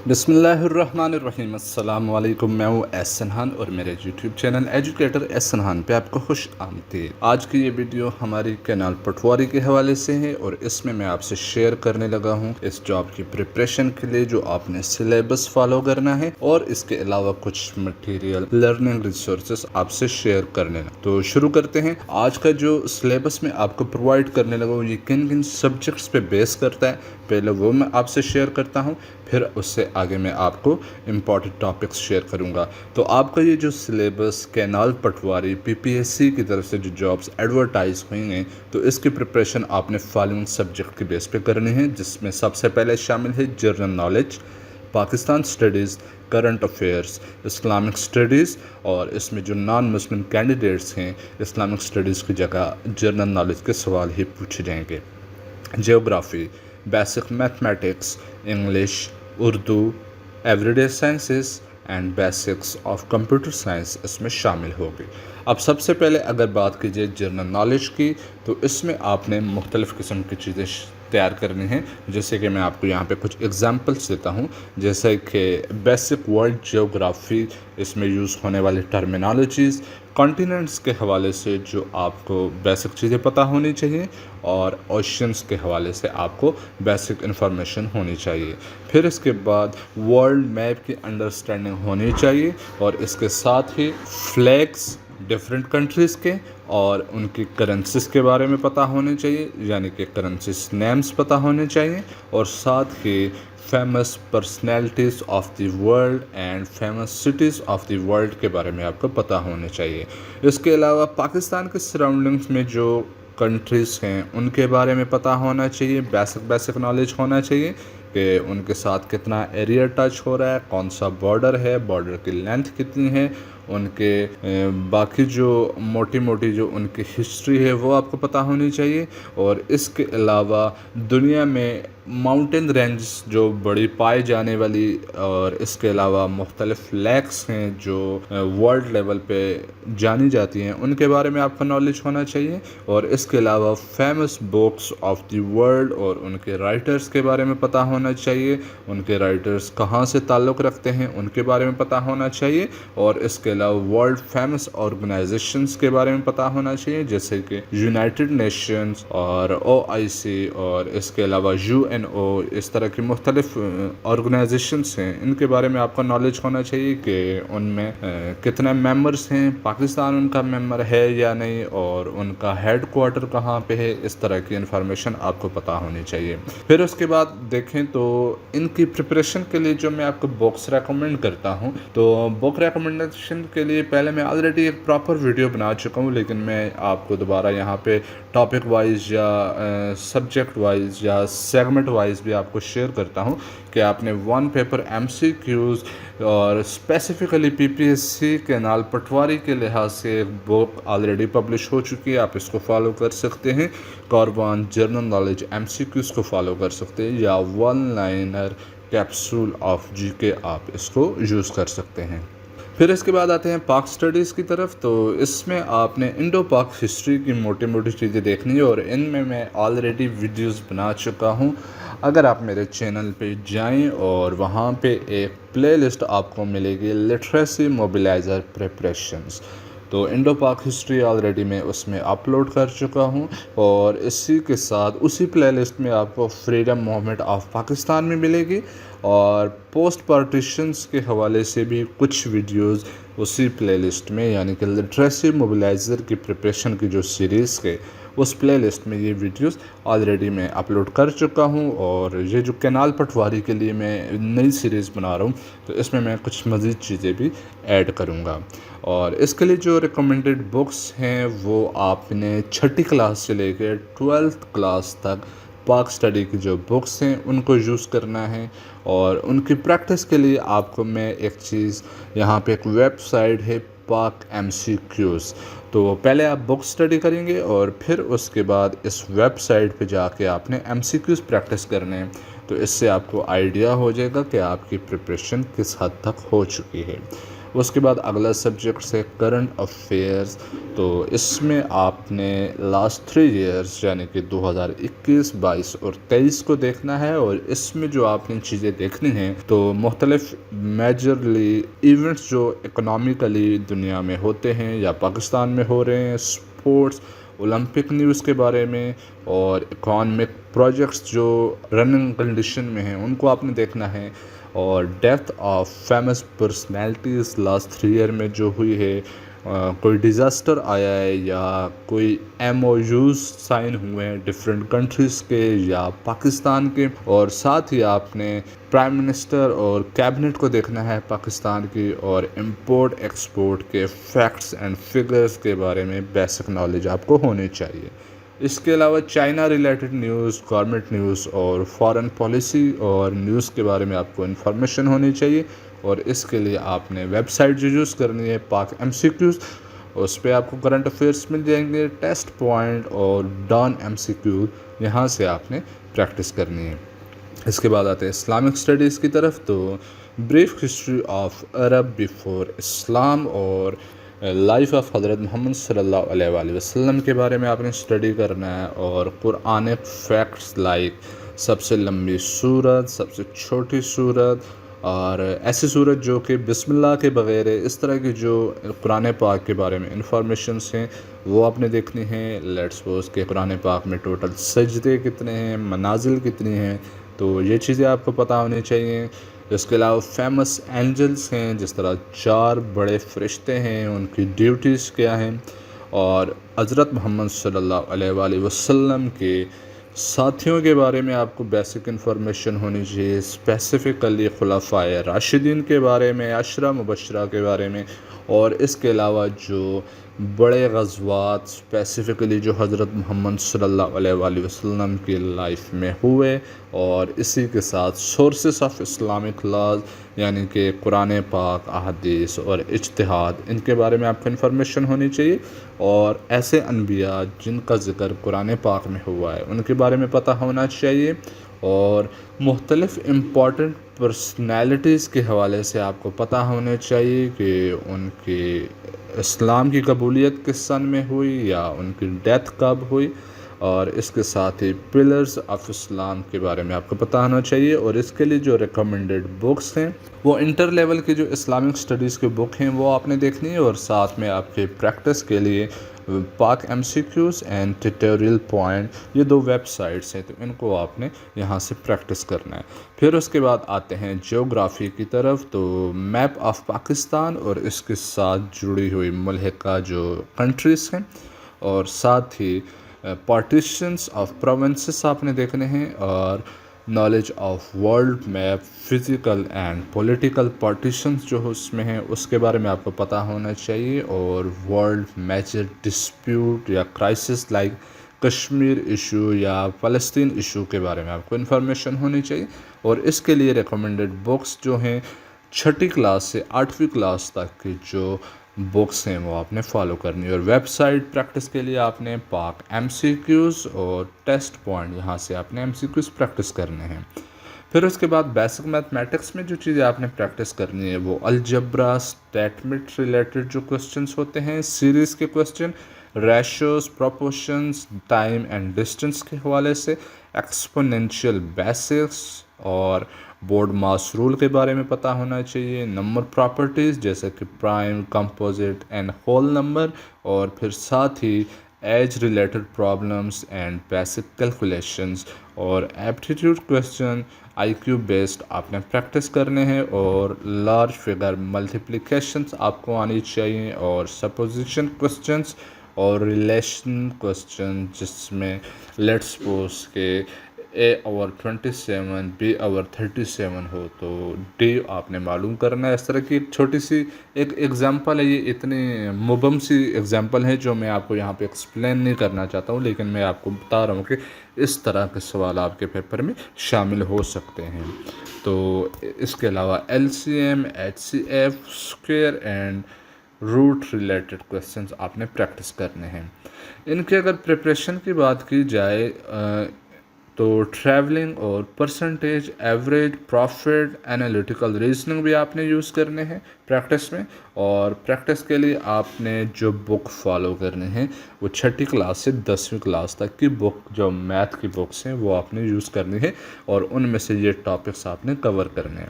بسم اللہ الرحمن الرحیم۔ السلام علیکم، میں ہوں ایس سنہان اور میرے یوٹیوب چینل ایجوکیٹر ایس سنہان پہ آپ کو خوش آمدید۔ آج کی یہ ویڈیو ہماری کینال پٹواری کے حوالے سے ہے اور اس میں آپ سے شیئر کرنے لگا ہوں اس جاب کی پریپریشن کے لیے جو آپ نے سلیبس فالو کرنا ہے اور اس کے علاوہ کچھ مٹیریل لرننگ ریسورسز آپ سے شیئر کرنے لگا۔ تو شروع کرتے ہیں۔ آج کا جو سلیبس میں آپ کو پرووائڈ کرنے لگا ہوں یہ کن سبجیکٹس پہ بیس کرتا ہے، پہلے وہ میں آپ سے شیئر کرتا ہوں، پھر اس سے آگے میں آپ کو امپورٹنٹ ٹاپکس شیئر کروں گا۔ تو آپ کا یہ جو سلیبس کینال پٹواری PPSC کی طرف سے جو جابس ایڈورٹائز ہوئی ہیں تو اس کی پریپریشن آپ نے فالوئنگ سبجیکٹ کے بیس پہ کرنی ہے، جس میں سب سے پہلے شامل ہے general knowledge, Pakistan studies, current affairs, Islamic studies, اور اس میں جو نان مسلم کینڈیڈیٹس ہیں اسلامک اسٹڈیز کی جگہ جنرل نالج کے سوال ہی پوچھے جائیں گے۔ Geography, basic mathematics, English, Urdu, everyday sciences and basics of computer science اس میں شامل ہوگی۔ اب سب سے پہلے اگر بات کیجیے جنرل نالج کی تو اس میں آپ نے مختلف قسم کی چیزیں تیار کرنی ہیں، جیسے کہ میں آپ کو یہاں پہ کچھ ایگزامپلس دیتا ہوں، جیسے کہ بیسک ورلڈ جیوگرافی، اس میں یوز ہونے والی ٹرمینالوجیز، کانٹیننٹس کے حوالے سے جو آپ کو بیسک چیزیں پتہ ہونی چاہیے، اور اوشنس کے حوالے سے آپ کو بیسک انفارمیشن ہونی چاہیے۔ پھر اس کے بعد ورلڈ میپ کی انڈرسٹینڈنگ ہونی چاہیے، اور اس کے ساتھ ہی فلیگس ڈفرینٹ کنٹریز کے اور ان کی کرنسیز کے بارے میں پتہ ہونے چاہیے، یعنی کہ کرنسیز نیمز پتہ ہونے چاہیے، اور ساتھ ہی famous personalities of the world and famous cities of the world کے بارے میں آپ کو پتہ ہونے چاہیے۔ اس کے علاوہ پاکستان کے سراؤنڈنگس میں جو کنٹریز ہیں ان کے بارے میں پتہ ہونا چاہیے، بیسک نالج ہونا چاہیے کہ ان کے ساتھ کتنا ایریا ٹچ ہو رہا ہے، کون سا بارڈر ہے، بارڈر کی لینتھ کتنی ہے، ان کے باقی جو موٹی جو ان کی ہسٹری ہے وہ آپ کو پتہ ہونی چاہیے۔ اور اس کے علاوہ دنیا میں ماؤنٹین رینجز جو بڑی پائے جانے والی، اور اس کے علاوہ مختلف لیکس ہیں جو ورلڈ لیول پہ جانی جاتی ہیں، ان کے بارے میں آپ کو نالج ہونا چاہیے۔ اور اس کے علاوہ famous books of the world اور ان کے رائٹرز کے بارے میں پتہ ہونا چاہیے، ان کے رائٹرز کہاں سے تعلق رکھتے ہیں ان کے بارے میں پتہ ہونا چاہیے۔ اور اس کے علاوہ ورلڈ فیمس آرگنائزیشنز کے بارے میں پتہ ہونا چاہیے، جیسے کہ یونائٹڈ نیشنز اور OIC، اور اس کے علاوہ UNO، اس طرح کی مختلف آرگنائزیشنز ہیں، ان کے بارے میں آپ کو نالج ہونا چاہیے کہ ان میں کتنے ممبرز ہیں، پاکستان ان کا ممبر ہے یا نہیں، اور ان کا ہیڈ کوارٹر کہاں پہ ہے، اس طرح کی انفارمیشن آپ کو پتہ ہونی چاہیے۔ پھر اس کے بعد دیکھیں تو ان کی پریپریشن کے لیے جو میں آپ کو بکس ریکمنڈ کرتا ہوں، تو بک ریکمنڈیشن کے لیے پہلے میں آلریڈی ایک پراپر ویڈیو بنا چکا ہوں، لیکن میں آپ کو دوبارہ یہاں پہ ٹاپک وائز یا سبجیکٹ وائز یا سیگمنٹ وائز بھی آپ کو شیئر کرتا ہوں کہ آپ نے ون پیپر MCQs اور اسپیسیفکلی PPSC کینال پٹواری کے لحاظ سے ایک بک آلریڈی پبلش ہو چکی ہے، آپ اس کو فالو کر سکتے ہیں۔ کاربان جنرل نالج MCQs کو فالو کر سکتے ہیں، یا one liner capsule of GK آپ اس کو یوز کر سکتے ہیں۔ پھر اس کے بعد آتے ہیں پاک اسٹڈیز کی طرف۔ تو اس میں آپ نے انڈو پاک ہسٹری کی موٹی چیزیں دیکھنی ہے، اور ان میں آلریڈی ویڈیوز بنا چکا ہوں۔ اگر آپ میرے چینل پہ جائیں اور وہاں پہ ایک پلے لسٹ آپ کو ملے گی لٹریسی موبیلائزر پریپریشنز، تو انڈو پاک ہسٹری آلریڈی میں اس میں اپلوڈ کر چکا ہوں، اور اسی کے ساتھ اسی پلے لسٹ میں آپ کو فریڈم موومنٹ آف پاکستان میں ملے گی، اور پوسٹ پارٹیشنز کے حوالے سے بھی کچھ ویڈیوز اسی پلے لسٹ میں، یعنی کہ لٹریسی موبیلائزر کی پریپریشن کی جو سیریز ہے اس پلے لسٹ میں یہ ویڈیوز آلریڈی میں اپلوڈ کر چکا ہوں۔ اور یہ جو کینال پٹواری کے لیے میں نئی سیریز بنا رہا ہوں تو اس میں کچھ مزید چیزیں بھی ایڈ کروں گا۔ اور اس کے لیے جو ریکمنڈڈ بکس ہیں وہ آپ نے 6ٹھی کلاس سے لے کے 12th کلاس تک پاک اسٹڈی کی جو بکس ہیں ان کو یوز کرنا ہے۔ اور ان کی پریکٹس کے لیے آپ کو میں ایک چیز یہاں پہ ایک ویب سائٹ ہے پاک MCQs، تو پہلے آپ بک اسٹڈی کریں گے اور پھر اس کے بعد اس ویب سائٹ پہ جا کے آپ نے MCQs پریکٹس کرنے ہیں، تو اس سے آپ کو آئیڈیا ہو جائے گا کہ آپ کی پریپریشن کس حد تک ہو چکی ہے۔ اس کے بعد اگلا سبجیکٹ ہے کرنٹ افیئرس، تو اس میں آپ نے لاسٹ 3 ایئرس یعنی کہ 2021، 22 اور 23 کو دیکھنا ہے، اور اس میں جو آپ نے چیزیں دیکھنی ہیں تو مختلف میجرلی ایونٹس جو اکنامیکلی دنیا میں ہوتے ہیں یا پاکستان میں ہو رہے ہیں، سپورٹس، اولمپک نیوز کے بارے میں، اور اکانومک پروجیکٹس جو رننگ کنڈیشن میں ہیں ان کو آپ نے دیکھنا ہے، اور death of famous personalities last 3 year میں جو ہوئی ہے، کوئی ڈیزاسٹر آیا ہے یا کوئی ایم او یوز سائن ہوئے ہیں ڈفرینٹ کنٹریز کے یا پاکستان کے، اور ساتھ ہی آپ نے پرائم منسٹر اور کیبنٹ کو دیکھنا ہے پاکستان کی، اور امپورٹ ایکسپورٹ کے فیکٹس اینڈ فگرز کے بارے میں بیسک نالج آپ کو ہونی چاہیے۔ اس کے علاوہ China related news, government news اور فارن پالیسی اور نیوز کے بارے میں آپ کو انفارمیشن ہونی چاہیے، اور اس کے لیے آپ نے ویب سائٹ جو یوز کرنی ہے پاک ایم سی کیوز، اس پہ آپ کو کرنٹ افیئرس مل جائیں گے، ٹیسٹ پوائنٹ اور ڈان ایم سی کیو، یہاں سے آپ نے پریکٹس کرنی ہے۔ اس کے بعد آتے ہیں اسلامک اسٹڈیز کی طرف، تو brief history of Arab before Islam اور لائف آف حضرت محمد صلی اللہ علیہ وآلہ وسلم کے بارے میں آپ نے اسٹڈی کرنا ہے، اور قرآنک فیکٹس لائک سب سے لمبی سورت، سب سے چھوٹی سورت، اور ایسی سورت جو کہ بسم اللہ کے بغیر ہے، اس طرح کی جو قرآن پاک کے بارے میں انفارمیشنس ہیں وہ آپ نے دیکھنی ہیں۔ لیٹس سپوز کہ قرآن پاک میں ٹوٹل سجدے کتنے ہیں، منازل کتنی ہیں، تو یہ چیزیں آپ کو پتہ ہونی چاہیے۔ اس کے علاوہ فیمس اینجلس ہیں، جس طرح 4 بڑے فرشتے ہیں، ان کی ڈیوٹیز کیا ہیں، اور حضرت محمد صلی اللہ علیہ وآلہ وسلم کے ساتھیوں کے بارے میں آپ کو بیسک انفارمیشن ہونی چاہیے، اسپیسیفکلی خلفائے راشدین کے بارے میں، عشرہ مبشرہ کے بارے میں، اور اس کے علاوہ جو بڑے غزوات اسپیسیفکلی جو حضرت محمد صلی اللہ علیہ وآلہ وسلم کی لائف میں ہوئے، اور اسی کے ساتھ سورسز آف اسلامک لاز یعنی کہ قرآن پاک، احادیث اور اجتہاد، ان کے بارے میں آپ کو انفارمیشن ہونی چاہیے، اور ایسے انبیاء جن کا ذکر قرآن پاک میں ہوا ہے ان کے بارے میں پتہ ہونا چاہیے، اور مختلف امپورٹنٹ پرسنالٹیز کے حوالے سے آپ کو پتہ ہونا چاہیے کہ ان کی اسلام کی قبولیت کس سن میں ہوئی یا ان کی ڈیتھ کب ہوئی، اور اس کے ساتھ ہی پلرز آف اسلام کے بارے میں آپ کو پتہ ہونا چاہیے۔ اور اس کے لیے جو ریکمنڈیڈ بکس ہیں وہ انٹر لیول کی جو اسلامک اسٹڈیز کی بک ہیں وہ آپ نے دیکھنی ہے، اور ساتھ میں آپ کے پریکٹس کے لیے Pak M C Qs and tutorial point, یہ 2 ویب سائٹس ہیں، تو ان کو آپ نے یہاں سے پریکٹس کرنا ہے۔ پھر اس کے بعد آتے ہیں جیوگرافی کی طرف، تو میپ آف پاکستان اور اس کے ساتھ جڑی ہوئی ملحقہ جو کنٹریز ہیں، اور ساتھ ہی پارٹیشنس آف پروونسز آپ نے دیکھنے ہیں، اور knowledge of world map, physical and political partitions جو اس میں ہیں اس کے بارے میں آپ کو پتہ ہونا چاہیے، اور ورلڈ میجر ڈسپیوٹ یا کرائسس لائک کشمیر ایشو یا فلسطین ایشو کے بارے میں آپ کو انفارمیشن ہونی چاہیے، اور اس کے لیے ریکمنڈیڈ بکس جو ہیں 6ٹھی کلاس سے 8ویں کلاس تک کی جو بکس ہیں وہ آپ نے فالو کرنی ہے، اور ویب سائٹ پریکٹس کے لیے آپ نے پاک ایم سی کیوز اور ٹیسٹ پوائنٹ، یہاں سے آپ نے ایم سی کیوز پریکٹس کرنے ہیں۔ پھر اس کے بعد بیسک میتھمیٹکس میں جو چیزیں آپ نے پریکٹس کرنی ہے وہ الجبرا، اسٹیٹمنٹ ریلیٹڈ جو کوسچنس ہوتے ہیں، سیریز کے question, ratios, proportions, time and distance کے حوالے سے، ایکسپونینشیل بیسکس اور بورڈ ماس رول کے بارے میں پتہ ہونا چاہیے، نمبر پراپرٹیز جیسے کہ prime, composite and whole number, اور پھر ساتھ ہی age related problems and basic calculations, اور aptitude question I Q based آپ نے پریکٹس کرنے ہیں، اور لارج فگر ملٹیپلیکیشنز آپ کو آنی چاہیے، اور سپوزیشن کوسچنز اور ریلیشن کوسچن جس میں لیٹس سپوز کہ A/27 B/37 ہو تو ڈی آپ نے معلوم کرنا ہے۔ اس طرح کی ایک چھوٹی سی ایک ایگزامپل ہے، یہ اتنی مبہم سی ایگزامپل ہے جو میں آپ کو یہاں پہ ایکسپلین نہیں کرنا چاہتا ہوں، لیکن میں آپ کو بتا رہا ہوں کہ اس طرح کے سوال آپ کے پیپر میں شامل ہو سکتے ہیں۔ تو اس کے علاوہ LCM، HCF، square and root related questions آپ نے پریکٹس کرنے ہیں۔ ان کے اگر پریپریشن کی بات کی جائے تو ٹریولنگ اور percentage, average, profit, analytical reasoning بھی آپ نے یوز کرنے ہیں پریکٹس میں. اور پریکٹس کے لیے آپ نے جو بک فالو کرنے ہیں وہ 6ٹھی کلاس سے 10ویں کلاس تک کی بک، جو میتھ کی بکس ہیں وہ آپ نے یوز کرنی ہے، اور ان میں سے یہ ٹاپکس آپ نے کور کرنے ہیں.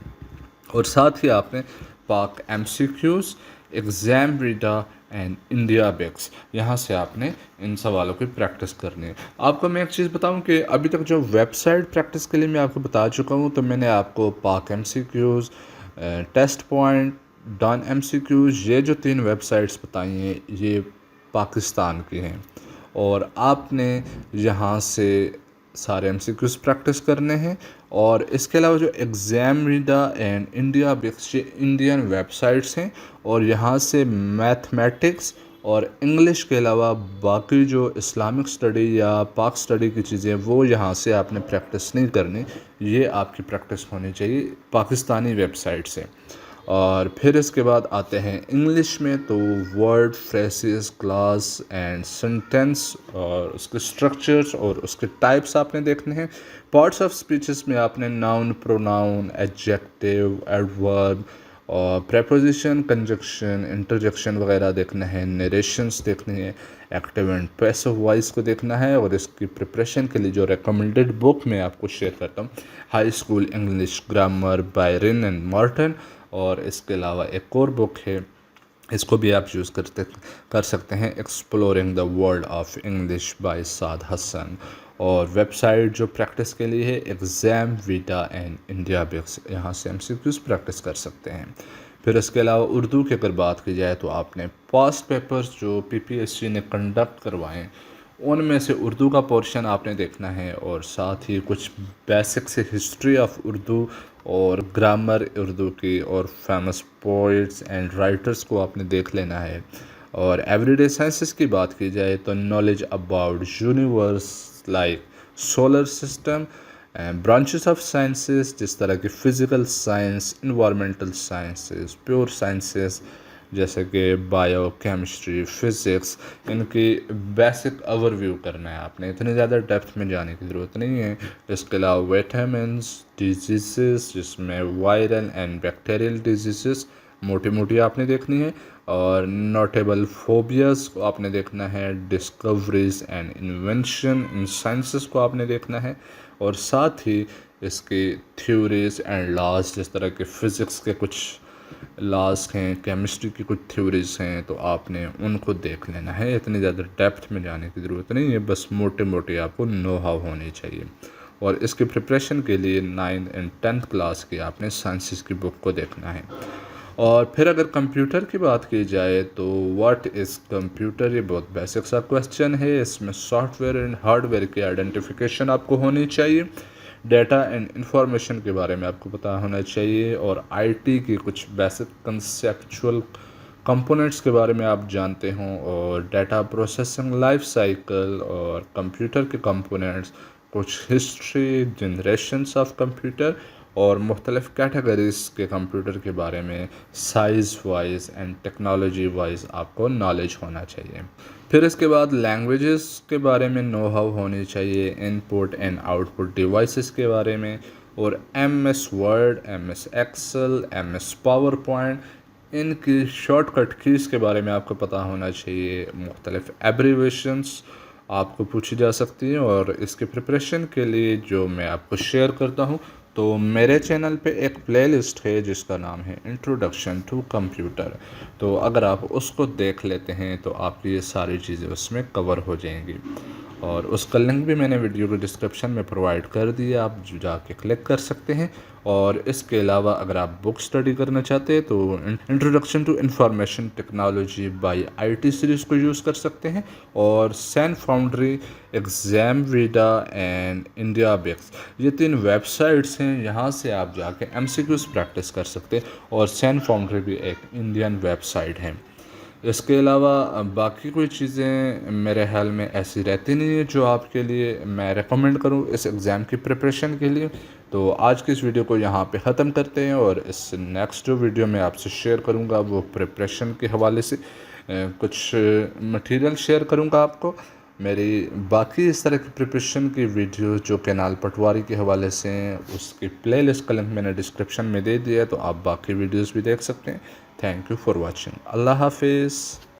اور ساتھ ہی آپ نے Pak M C Qs, exam Veda and IndiaBIX, یہاں سے آپ نے ان سوالوں کی پریکٹس کرنی ہے. آپ کو میں ایک چیز بتاؤں کہ ابھی تک جو ویب سائٹ پریکٹس کے لیے میں آپ کو بتا چکا ہوں، تو میں نے آپ کو Pak M C Qs, test point, Dawn M C Qs, یہ جو 3 ویب سائٹس بتائی ہیں یہ پاکستان کی ہیں، اور آپ نے یہاں سے سارے ایم سی کیوز پریکٹس کرنے ہیں. اور اس کے علاوہ جو exam Veda and IndiaBIX, یہ انڈین ویب سائٹس ہیں، اور یہاں سے میتھمیٹکس اور انگلش کے علاوہ باقی جو اسلامک اسٹڈی یا پاک اسٹڈی کی چیزیں وہ یہاں سے آپ نے پریکٹس نہیں کرنی، یہ آپ کی پریکٹس ہونی چاہیے پاکستانی ویب سائٹ سے. اور پھر اس کے بعد آتے ہیں انگلش میں، تو ورڈ، فریسز، کلاس اینڈ سینٹینس، اور اس کے اسٹرکچرس اور اس کے ٹائپس آپ نے دیکھنے ہیں. پارٹس آف اسپیچز میں آپ نے ناؤن، پروناؤن، ایڈجیکٹیو، ایڈورب، اور پریپوزیشن، کنجکشن، انٹرجیکشن وغیرہ دیکھنا ہے. نیریشنس دیکھنے ہیں، ایکٹیو اینڈ پیسو وائس کو دیکھنا ہے. اور اس کی پریپریشن کے لیے جو ریکمنڈیڈ بک میں آپ کو شیئر کرتا ہوں، high school English grammar by run and Martin. اور اس کے علاوہ ایک اور بک ہے، اس کو بھی آپ یوز کر سکتے ہیں، exploring the world of English by Saad Hassan. اور ویب سائٹ جو پریکٹس کے لیے ہے exam Veda and IndiaBIX, یہاں سے ہم سیکوز پریکٹس کر سکتے ہیں. پھر اس کے علاوہ اردو کی اگر بات کی جائے تو آپ نے پاسٹ پیپرز جو پی پی ایس سی نے کنڈکٹ کروائے ہیں ان میں سے اردو کا پورشن آپ نے دیکھنا ہے، اور ساتھ ہی کچھ بیسک سے ہسٹری آف اردو اور گرامر اردو کی، اور فیمس پوئٹس اینڈ رائٹرز کو آپ نے دیکھ لینا ہے. اور ایوری ڈے سائنسز کی بات کی جائے تو knowledge about universe like solar system, branches of sciences جس طرح کی physical science, environmental sciences, pure sciences جیسے کہ بایو کیمسٹری، فزکس، ان کی بیسک اوور ویو کرنا ہے. آپ نے اتنے زیادہ ڈیپتھ میں جانے کی ضرورت نہیں ہے. اس کے علاوہ ویٹامنس، ڈیزیزز جس میں وائرل اینڈ بیکٹیریل ڈیزیزز موٹی موٹی آپ نے دیکھنی ہے. اور نوٹیبل فوبیاز کو آپ نے دیکھنا ہے. Discoveries and invention in sciences کو آپ نے دیکھنا ہے. اور ساتھ ہی اس کی تھیوریز اینڈ لاز، جس طرح کہ فزکس کے کچھ لاز ہیں، کیمسٹری کی کچھ تھیوریز ہیں، تو آپ نے ان کو دیکھ لینا ہے. اتنی زیادہ ڈیپتھ میں جانے کی ضرورت نہیں ہے، بس موٹے موٹے آپ کو نو ہاؤ ہونی چاہیے. اور اس کی پریپریشن کے لیے 9th اینڈ 10th کلاس کی آپ نے سائنسز کی بک کو دیکھنا ہے. اور پھر اگر کمپیوٹر کی بات کی جائے تو واٹ از کمپیوٹر، یہ بہت بیسک سا کویسچن ہے. اس میں soft where and hard where کی آئیڈینٹیفیکیشن آپ کو ہونی چاہیے. ڈیٹا اینڈ انفارمیشن کے بارے میں آپ کو پتہ ہونا چاہیے. اور آئی ٹی کی کچھ بیسک کنسیپچول کمپوننٹس کے بارے میں آپ جانتے ہوں. اور ڈیٹا پروسیسنگ لائف سائیکل اور کمپیوٹر کے کمپوننٹس، کچھ ہسٹری، جنریشنس آف کمپیوٹر، اور مختلف کیٹیگریز کے کمپیوٹر کے بارے میں size wise and technology wise آپ کو نالج ہونا چاہیے. پھر اس کے بعد لینگویجز کے بارے میں نو ہاؤ ہونی چاہیے. Input and output devices کے بارے میں، اور M S Word, M S Excel, M S PowerPoint, ان کی شارٹ کٹ کیز کے بارے میں آپ کو پتہ ہونا چاہیے. مختلف ایبریویشنس آپ کو پوچھی جا سکتی ہیں. اور اس کے پریپریشن کے لیے جو میں آپ کو شیئر کرتا ہوں، تو میرے چینل پہ ایک پلے لسٹ ہے جس کا نام ہے انٹروڈکشن ٹو کمپیوٹر. تو اگر آپ اس کو دیکھ لیتے ہیں تو آپ کی یہ ساری چیزیں اس میں کور ہو جائیں گی. اور اس کا لنک بھی میں نے ویڈیو کے ڈسکرپشن میں پرووائڈ کر دیا، آپ جا کے کلک کر سکتے ہیں. اور اس کے علاوہ اگر آپ بک اسٹڈی کرنا چاہتے ہیں تو introduction to information technology by I T series کو یوز کر سکتے ہیں. اور سین فاؤنڈری، exam Veda and IndiaBIX, یہ 3 ویب سائٹس ہیں، یہاں سے آپ جا کے ایم سی کیوز پریکٹس کر سکتے ہیں. اور سین فاؤنڈری بھی ایک انڈین ویب سائٹ ہے. اس کے علاوہ باقی کوئی چیزیں میرے خیال میں ایسی رہتی نہیں ہے جو آپ کے لیے میں ریکمنڈ کروں اس ایگزام کی پریپریشن کے لیے. تو آج کی اس ویڈیو کو یہاں پہ ختم کرتے ہیں، اور اس نیکسٹ جو ویڈیو میں آپ سے شیئر کروں گا وہ پریپریشن کے حوالے سے کچھ مٹیریل شیئر کروں گا آپ کو. میری باقی اس طرح کی پریپریشن کی ویڈیو جو کینال پٹواری کے حوالے سے ہیں اس کی پلے لسٹ کا لنک میں نے ڈسکرپشن میں دے دیا ہے، تو آپ باقی ویڈیوز بھی دیکھ سکتے ہیں۔ Thank you for watching. اللہ حافظ۔